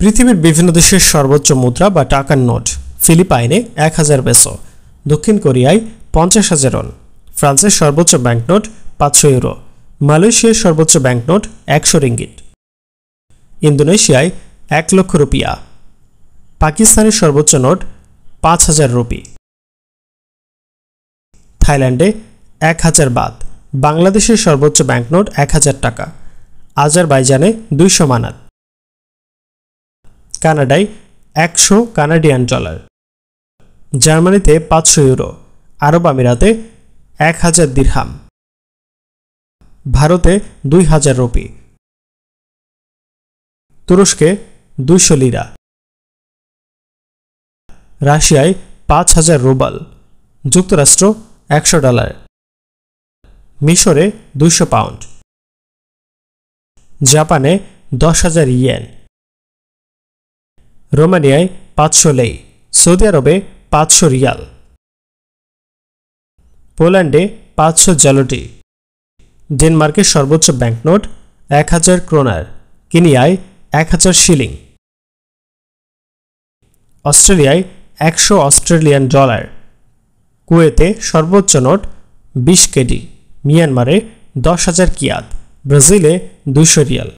পৃথিবীর বিভিন্ন দেশের সর্বোচ্চ মুদ্রা বা টাকার নোট। ফিলিপাইনে 1000 পেসো, দক্ষিণ কোরিয়ায় 50,000 ওন, ফ্রান্সের সর্বোচ্চ ব্যাংকনোট 500 ইউরো, মালয়েশিয়ার সর্বোচ্চ ব্যাংকনোট 100 রিঙ্গিট, ইন্দোনেশিয়ায় 1 লক্ষ রুপিয়া, পাকিস্তানের সর্বোচ্চ নোট 5000 রুপি, থাইল্যান্ডে 1000 বাত, বাংলাদেশের সর্বোচ্চ ব্যাংকনোট 1000 টাকা, আজারবাইজানে 200 মানাত, কানাডায় 100 কানাডিয়ান ডলার, জার্মানিতে 500 ইউরো, আরব আমিরাতে 1000 দিরহাম, ভারতে 2000 রুপি, তুরস্কে 200 লিরা, রাশিয়ায় 5000 রুবল, যুক্তরাষ্ট্র 100 ডলার, মিশরে 200 পাউন্ড, জাপানে 10,000 ইয়েন, রোমানিয়ায় 500 লেই, সৌদি আরবে 500 রিয়াল, পোল্যান্ডে 500 জালোটি, ডেনমার্কের সর্বোচ্চ ব্যাংকনোট 1000 ক্রোনার, কেনিয়ায় 1000 শিলিং, অস্ট্রেলিয়ায় 100 অস্ট্রেলিয়ান ডলার, কুয়েতে সর্বোচ্চ নোট 20 কেডি, মিয়ানমারে 10,000 কিয়াত, ব্রাজিলে 200 রিয়াল।